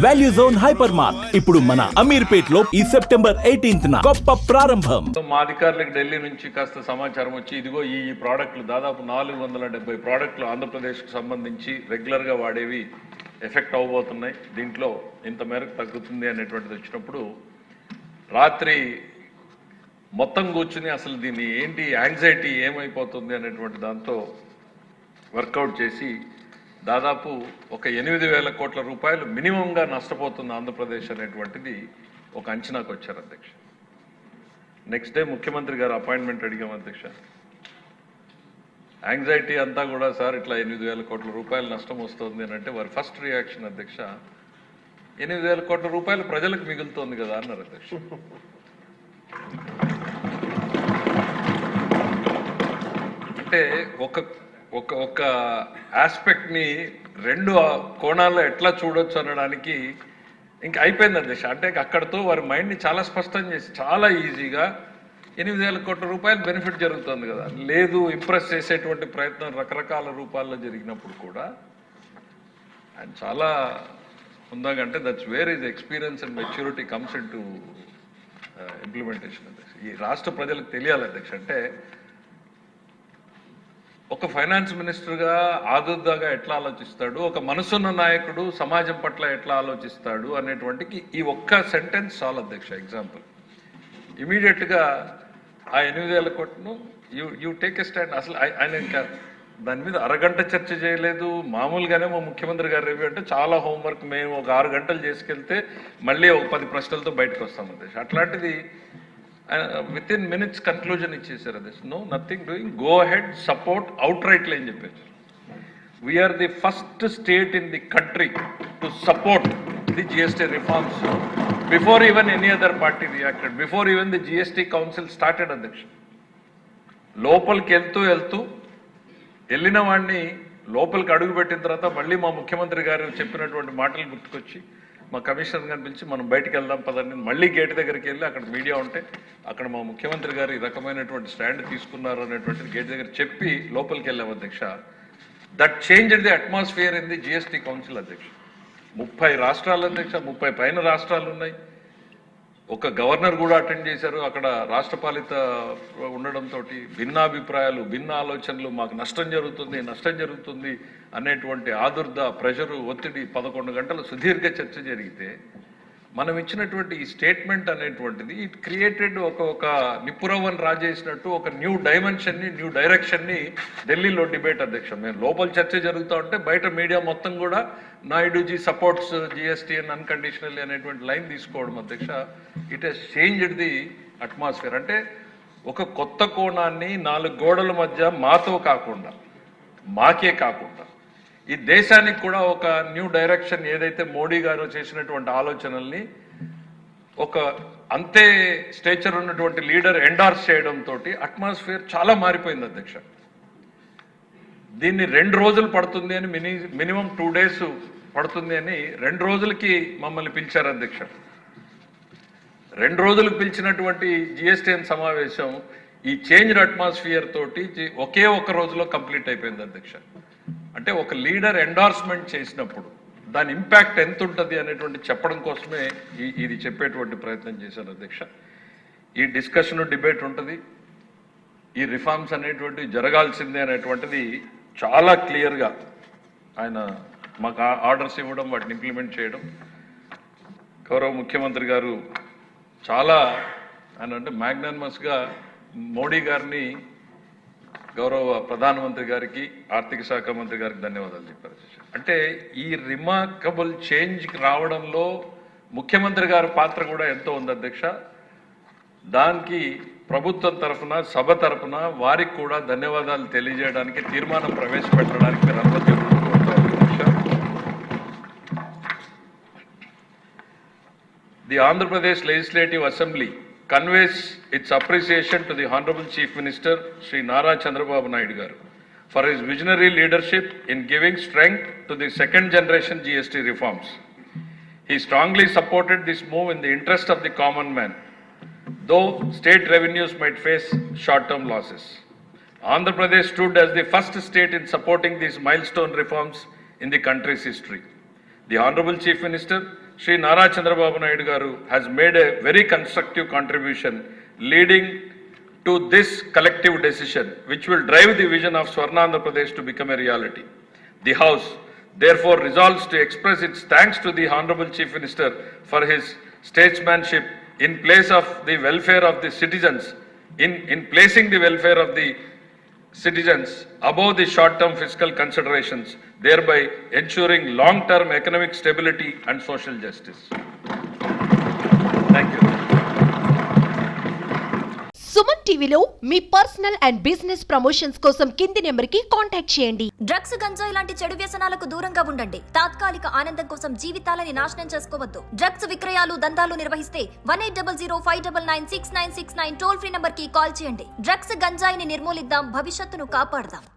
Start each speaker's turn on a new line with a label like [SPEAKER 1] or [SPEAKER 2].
[SPEAKER 1] Value zone hyper mart ఇప్పుడు మన అమీర్పేట్ లో ఈ సెప్టెంబర్ 18న గొప్ప ప్రారంభం.
[SPEAKER 2] మా అధికారులకు ఢిల్లీ నుంచి కాస్త సమాచారం వచ్చి ఇదిగో ఈ ప్రోడక్ట్లు దాదాపు 470 ప్రోడక్ట్లు ఆంధ్రప్రదేశ్కు సంబంధించి రెగ్యులర్గా వాడేవి ఎఫెక్ట్ అవ్వబోతున్నాయి, దీంట్లో ఇంత మేరకు తగ్గుతుంది అనేటువంటిది వచ్చినప్పుడు రాత్రి మొత్తం కూర్చుని అసలు దీన్ని ఏంటి యాంగ్జైటీ ఏమైపోతుంది అనేటువంటి దాంతో వర్కౌట్ చేసి దాదాపు ఒక 8,000 కోట్ల రూపాయలు మినిమంగా నష్టపోతుంది ఆంధ్రప్రదేశ్ అనేటువంటిది ఒక అంచనాకు వచ్చారు అధ్యక్ష. నెక్స్ట్ డే ముఖ్యమంత్రి గారు అపాయింట్మెంట్ అడిగాం అధ్యక్ష. యాంగ్జైటీ అంతా కూడా సార్ ఇట్లా 8,000 కోట్ల రూపాయలు నష్టం వస్తుంది అని అంటే వారి ఫస్ట్ రియాక్షన్ అధ్యక్ష 8,000 కోట్ల రూపాయలు ప్రజలకు మిగులుతోంది కదా అన్నారు అధ్యక్ష. అంటే ఒక ఆస్పెక్ట్ని రెండు కోణాల్లో ఎట్లా చూడొచ్చు అనడానికి ఇంకా అయిపోయింది అధ్యక్ష. అంటే అక్కడతో వారి మైండ్ని చాలా స్పష్టం చేసి చాలా ఈజీగా 8,000 కోట్ల రూపాయలు బెనిఫిట్ జరుగుతుంది కదా, లేదు ఇంప్రెస్ చేసేటువంటి ప్రయత్నం రకరకాల రూపాల్లో జరిగినప్పుడు కూడా ఆయన చాలా ఉందాగంటే that's where is experience and maturity comes in to implementation అధ్యక్ష. ఈ రాష్ట్ర ప్రజలకు తెలియాలి అధ్యక్ష. అంటే ఒక ఫైనాన్స్ మినిస్టర్గా ఆదుర్దాగా ఎట్లా ఆలోచిస్తాడు, ఒక మనసున్న నాయకుడు సమాజం పట్ల ఎట్లా ఆలోచిస్తాడు అనేటువంటికి ఈ ఒక్క సెంటెన్స్ చాలు అధ్యక్ష. ఎగ్జాంపుల్ ఇమీడియట్గా ఆ 8,000 కోట్లను యూ టేక్ ఎ స్టాండ్. అసలు ఆయన ఇంకా దాని మీద అరగంట చర్చ చేయలేదు. మామూలుగానే మా ముఖ్యమంత్రి గారు రివ్యూ అంటే చాలా హోంవర్క్, మేము ఒక 6 గంటలు చేసుకెళ్తే మళ్ళీ ఒక 10 ప్రశ్నలతో బయటకు వస్తాం అధ్యక్ష. అట్లాంటిది విత్ ఇన్ మినిట్స్ కన్క్లూజన్ ఇచ్చేసారు అధ్యక్ష. No nothing doing, go ahead, support outrightly అని చెప్పేసి. We are the first state in the country to support the GST reforms before even any other party reacted, before even the GST council started అధ్యక్ష. లోపలికి వెళ్తూ వెళ్ళిన వాడిని లోపలికి అడుగు పెట్టిన తర్వాత మళ్ళీ మా ముఖ్యమంత్రి గారు చెప్పినటువంటి మాటలు గుర్తుకొచ్చి మా కమిషనర్ గారిని పిలిచి మనం బయటికి వెళ్దాం పదండి, మళ్ళీ గేట్ దగ్గరికి వెళ్ళి అక్కడ మీడియా ఉంటే అక్కడ మా ముఖ్యమంత్రి గారు ఈ రకమైనటువంటి స్టాండ్ తీసుకున్నారు అనేటువంటిది గేట్ దగ్గర చెప్పి లోపలికి వెళ్ళాం అధ్యక్ష. That changed the atmosphere in the GST council అధ్యక్ష. 30 రాష్ట్రాలు అధ్యక్ష, 30 పైన రాష్ట్రాలు ఉన్నాయి. ఒక గవర్నర్ కూడా అటెండ్ చేశారు. అక్కడ రాష్ట్రపాలిత ఉండడంతో భిన్నాభిప్రాయాలు, భిన్న ఆలోచనలు, మాకు నష్టం జరుగుతుంది అనేటువంటి ఆదుర్ద, ప్రెషరు, ఒత్తిడి 11 గంటల సుదీర్ఘ చర్చ జరిగితే మనం ఇచ్చినటువంటి ఈ స్టేట్మెంట్ అనేటువంటిది ఇట్ క్రియేటెడ్ ఒక నిపురవన్ రాజేసినట్టు ఒక న్యూ డైమెన్షన్ని, న్యూ డైరెక్షన్ని ఢిల్లీలో డిబేట్ అధ్యక్ష. మేము లోపల చర్చ జరుగుతూ ఉంటే బయట మీడియా మొత్తం కూడా నాయుడుజీ సపోర్ట్స్ జిఎస్టీ అండ్ అన్కండిషనల్ అనేటువంటి లైన్ తీసుకోవడం అధ్యక్ష. It has changed the atmosphere. అంటే ఒక కొత్త కోణాన్ని 4 గోడల మధ్య మాకే కాకుండా ఈ దేశానికి కూడా ఒక న్యూ డైరెక్షన్ ఏదైతే మోడీ గారు చేసినటువంటి ఆలోచనల్ని ఒక అంతే స్టేచర్ ఉన్నటువంటి లీడర్ ఎండార్స్ చేయడంతో అట్మాస్ఫియర్ చాలా మారిపోయింది అధ్యక్ష. దీన్ని 2 రోజులు పడుతుంది అని మినిమం 2 days పడుతుంది అని 2 రోజులకి మమ్మల్ని పిలిచారు అధ్యక్ష. 2 రోజులకు పిలిచినటువంటి జిఎస్టీఎన్ సమావేశం ఈ చేంజ్డ్ అట్మాస్ఫియర్ తోటి ఒకే ఒక్క రోజులో కంప్లీట్ అయిపోయింది అధ్యక్ష. అంటే ఒక లీడర్ ఎండార్స్మెంట్ చేసినప్పుడు దాని ఇంపాక్ట్ ఎంత ఉంటుంది అనేటువంటి చెప్పడం కోసమే ఇది చెప్పేటువంటి ప్రయత్నం చేశాను అధ్యక్ష. ఈ డిస్కషన్ డిబేట్ ఉంటుంది, ఈ రిఫార్మ్స్ అనేటువంటి జరగాల్సిందే అనేటువంటిది చాలా క్లియర్గా ఆయన మాకు ఆర్డర్స్ ఇవ్వడం, వాటిని ఇంప్లిమెంట్ చేయడం. గౌరవ ముఖ్యమంత్రి గారు చాలా ఆయన అంటే మ్యాగ్నానిమస్గా మోడీ గారిని, గౌరవ ప్రధానమంత్రి గారికి, ఆర్థిక శాఖ మంత్రి గారికి ధన్యవాదాలు చెప్పారు. అంటే ఈ రిమార్కబుల్ చేంజ్కి రావడంలో ముఖ్యమంత్రి గారి పాత్ర కూడా ఎంతో ఉంది అధ్యక్ష. దానికి ప్రభుత్వం తరఫున, సభ తరఫున వారికి కూడా ధన్యవాదాలు తెలియజేయడానికి, తీర్మానం ప్రవేశపెట్టడానికి మీరు అనుమతి కోరుతారు అధ్యక్ష. The Andhra Pradesh legislative assembly conveys its appreciation to the Honorable Chief Minister Sri Nara Chandrababu Naidu Garu for his visionary leadership in giving strength to the second generation GST reforms. He strongly supported this move in the interest of the common man, though state revenues might face short-term losses. Andhra Pradesh stood as the first state in supporting these milestone reforms in the country's history. The Honorable Chief Minister Shri Nara Chandrababu Naidu Garu has made a very constructive contribution leading to this collective decision, which will drive the vision of Swarnandhra Pradesh to become a reality. The House therefore resolves to express its thanks to the Honorable Chief Minister for his statesmanship in place of the welfare of the citizens, in placing the welfare of the citizens above the short-term fiscal considerations, thereby ensuring long-term economic stability and social justice. Thank you.
[SPEAKER 3] Suman టీవీలో మీ personal and business promotions కోసం కింది నెంబర్కి contact చేయండి.
[SPEAKER 4] Drugs, గంజాయి లాంటి చెడు వ్యసనాలకు దూరంగా ఉండండి. తాత్కాలిక ఆనందం కోసం జీవితాలని నాశనం చేసుకోవద్దు. డ్రగ్స్ విక్రయాలు, దందాలు నిర్వహిస్తే 180059996969 టోల్ ఫ్రీ నంబర్ కి కాల్ చేయండి. డ్రగ్స్, గంజాయిని నిర్మూలిద్దాం, భవిష్యత్తును కాపాడదాం.